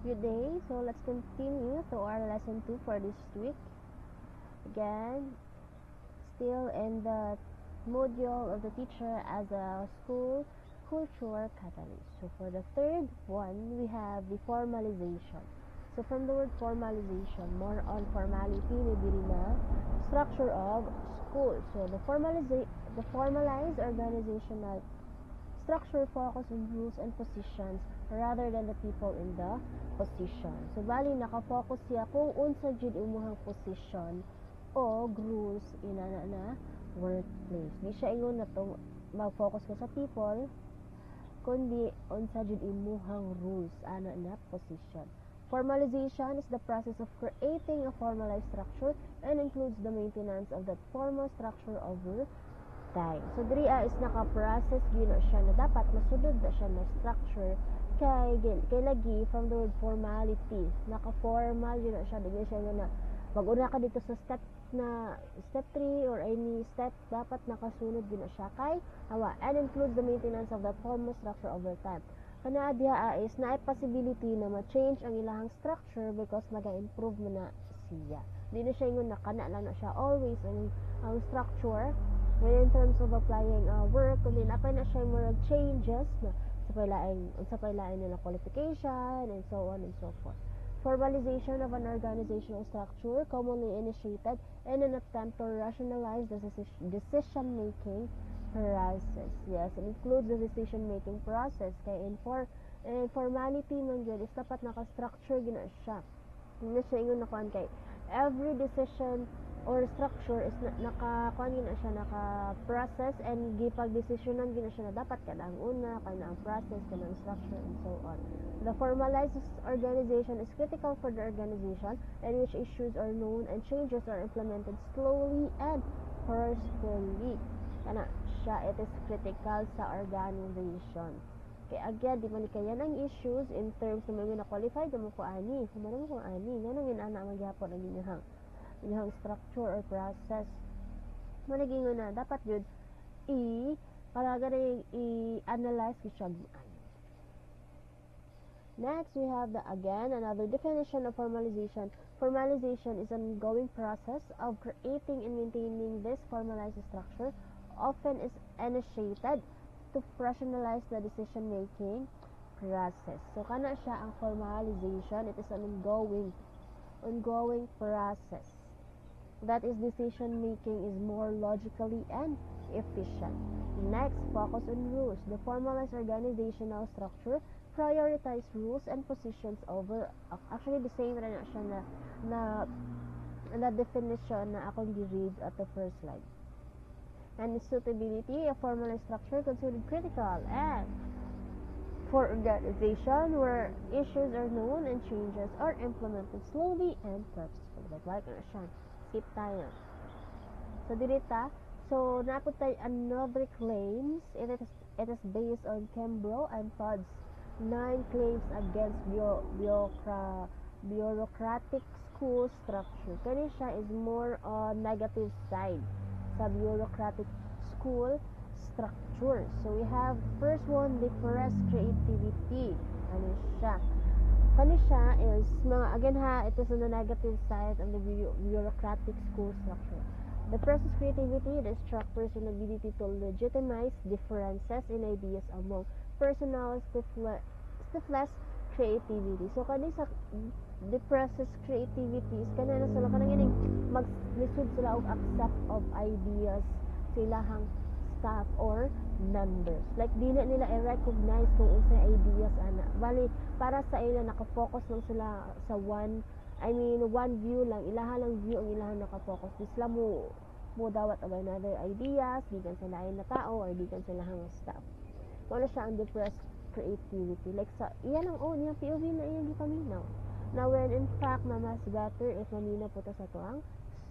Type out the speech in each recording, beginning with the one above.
Good day. So let's continue to our lesson 2 for this week. Again, still in the module of the teacher as a school culture catalyst. So for the third one, we have the formalization. So from the word formalization, more on formality, maybe na structure of school. So the formalized organizational structure focus on rules and positions rather than the people in the position. So bali nakafocus siya kung unsa jud imuhang position o rules in na workplace. Di siya ingon na to mag-focus ka sa people kundi unsa jud imuhang rules ana na position. Formalization is the process of creating a formalized structure and includes the maintenance of that formal structure over time. So diri is naka-process gino siya na dapat masunod na siya na structure kay lagi from the word formality. Naka-formal gino siya dili siya na mag-una ka dito sa step 3 or any step dapat nakasunod gino siya kay awa and includes the maintenance of that formal structure over time. Kana diha is na possibility na ma-change ang ilahang structure because naga-improve man na siya. Di na siya ingon na kana lang na siya always ang structure when in terms of applying work kundi napay na siya more changes na sa pailain nila qualification and so on and so forth. Formalization of an organizational structure commonly initiated in an attempt to rationalize the decision making process. Yes, it includes the decision making process kay in formality man gyud is dapat naka-structure gina siya. Hindi siya ingon na kuan kay every decision or structure is naka-kuan gina siya naka-process and gipag-desisyonan gina siya na dapat kada ang una kana ang process kana ang structure and so on. The formalized organization is critical for the organization in which issues are known and changes are implemented slowly and forcefully. Kana siya it is critical sa organization. Kay again di man kaya ang issues in terms na mga na-qualified mo ko ani, kumano ko ani, ngano ngin ana magyapon ang inyong structure or process. Managing na dapat yun i-analyze siya. Next, we have another definition of formalization. Formalization is an ongoing process of creating and maintaining this formalized structure, often is initiated to rationalize the decision-making process. So, kana siya ang formalization. It is an ongoing process. That is, decision-making is more logically and efficient. Next, focus on rules. The formalized organizational structure prioritize rules and positions over actually the same na siya na definition na akong gi-read at the first slide. And suitability, a formalized structure considered critical and for organization where issues are known and changes are implemented slowly and purposefully. Like na siya. Skip tayo. So dirita, so napot tayo another claims. It is based on Kimbrough and Todd's 9 claims against bureaucratic school structure. Kani siya is more on negative side sa bureaucratic school structure. So we have first one, depressed creativity. Kani siya is mga again it is on the negative side of the bureaucratic school structure. Depresses creativity, the structure's inability to legitimize differences in ideas among personal stifless creativity. So kani sa depresses creativity is kanina sila kanang mag-lisod sila og accept of ideas sa ilahang staff or members. Like di na nila i-recognize kung unsa ideas ana. Bali para sa ila naka-focus lang sila sa one view lang, ilaha lang view ang ilaha naka-focus. Di sila mo dawat of another ideas, gikan sa lain na tao or gikan sa lahang staff. Wala siya ang depressed creativity. Like sa iyan ang niyang POV na iyang gipaminaw. Now when in fact na mas better if mamina po ta sa tuang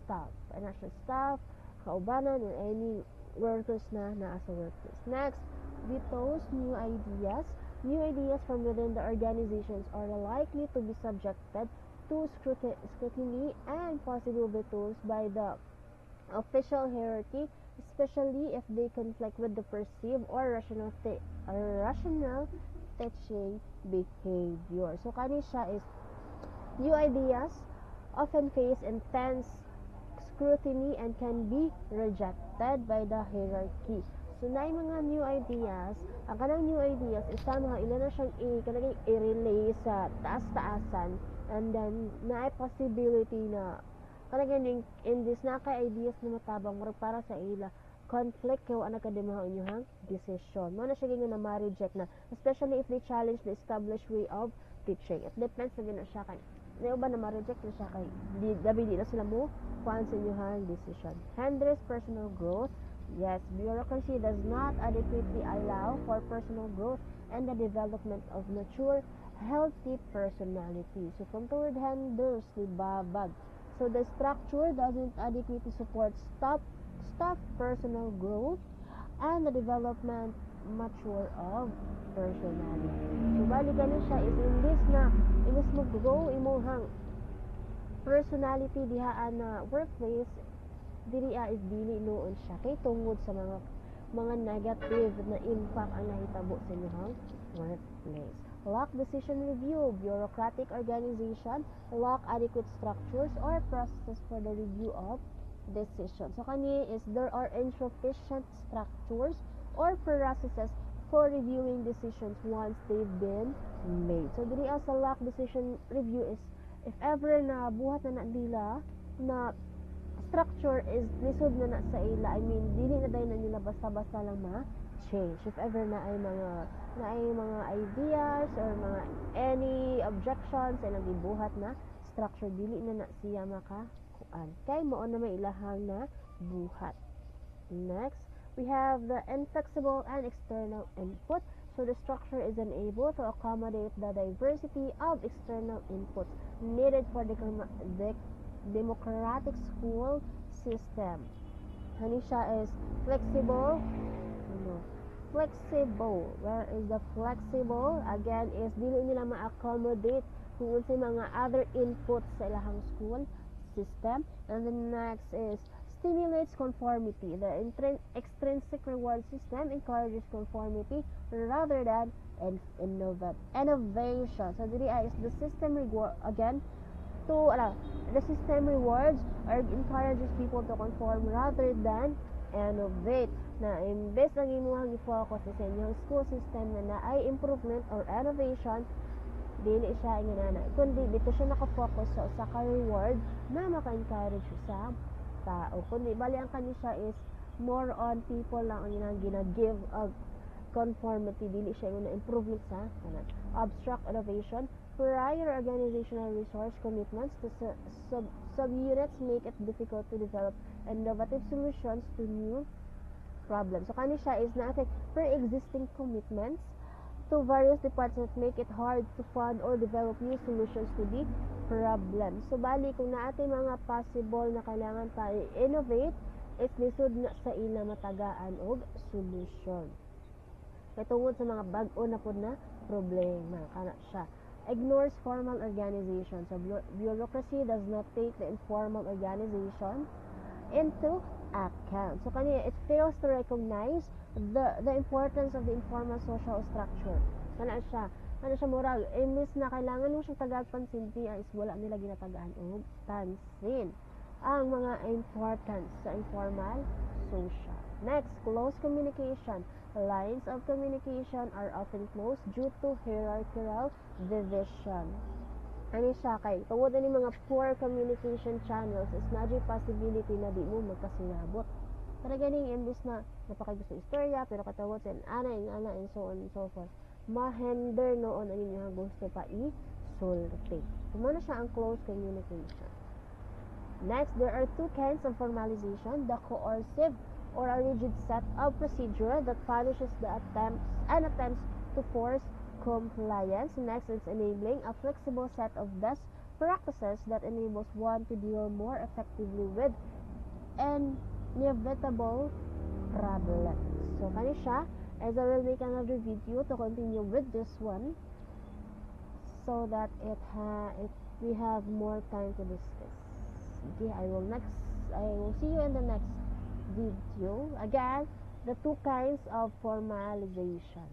staff. Financial staff, kaubanan or any workers na sa workplace. Next, vetoes new ideas. New ideas from within the organizations are likely to be subjected to scrutiny and possible vetoes by the official hierarchy, especially if they conflict with the perceived or rational teaching behavior. So kani siya is new ideas often face intense scrutiny and can be rejected by the hierarchy. So na mga new ideas, ang kanang new ideas is somehow ila na siyang i-relay sa taas-taasan, and then na possibility na kanang in this na kay ideas na matabang para sa ila conflict kay wala ka din mga inyong decision. Mo na siya na ma-reject na, especially if they challenge the established way of teaching. It depends na gina siya kay na ba na ma-reject na siya kay di na sila mo kuan sa inyong decision. Hinders personal growth. Yes, bureaucracy does not adequately allow for personal growth and the development of mature, healthy personality. So from the word hinders, libabag. So the structure doesn't adequately support staff personal growth and the development mature of personality. So bali gani siya is imbis mo grow imong personality diha na workplace, diri is dili noon siya kay tungod sa mga negative na impact ang nahitabo sa inyong workplace. Lack decision review, bureaucratic organization, lack adequate structures or processes for the review of decisions. So kani is there are insufficient structures or processes for reviewing decisions once they've been made. So diri sa lack decision review is if ever na buhat na nila na structure is lisod na sa ila, I mean dili na dahil na nila basta-basta lang ma-change. If ever na ay mga ideas or mga any objections ay nagibuhat na structure, dili na siya makakuan kay mao na may ilahang na buhat. Next, we have the inflexible and external input. So the structure is unable to accommodate the diversity of external inputs needed for the democratic school system. Hani siya is flexible. Flexible. Where is the flexible? Again, is dili nila ma-accommodate kung sa mga other inputs sa ilahang school system. And the next is stimulates conformity. The extrinsic reward system encourages conformity rather than innovation. So diri is the system reward again the system rewards or encourages people to conform rather than innovate. Na imbes ang imuhang i-focus sa inyong school system na ay improvement or innovation, dili siya inganana, kundi dito siya nakafocus sa reward na maka-encourage sa tao. Kundi bali ang kani siya is more on people lang ang gina-give of conformity, dili siya yung improvement sa kanan. Abstract innovation, prior organizational resource commitments to subunits make it difficult to develop innovative solutions to new problems. So kani siya is na-affect pre-existing commitments to various departments make it hard to fund or develop new solutions to the problem. So bali kung naatay mga possible na kailangan tayo innovate, is lisod na sa ila matagaan og solution. Katungod sa mga bag-o na pud na problema kana siya. Ignores formal organization. So bureaucracy does not take the informal organization into account. So kani it fails to recognize the importance of the informal social structure. Kana siya murag imbis na kailangan mo siyang tagag-pansin, is wala nila ginatagaan og pansin ang mga importance sa informal social. Next, close communication. Lines of communication are often closed due to hierarchical division. Ano siya kay tungod ni mga poor communication channels is nadyo possibility na di mo magkasinabot. Para ganing imbis na napakagusto istorya pero katawod sa ana and so on and so forth, ma-hinder noon ang inyong gusto pa i-sulti. Kumana siya ang close communication. Next, there are two kinds of formalization: the coercive or a rigid set of procedure that punishes the attempts to force compliance. Next is enabling a flexible set of best practices that enables one to deal more effectively with inevitable problems. So kani siya, as I will make another video to continue with this one so that we have more time to discuss. Okay, I will see you in the next video. Again, the two kinds of formalization.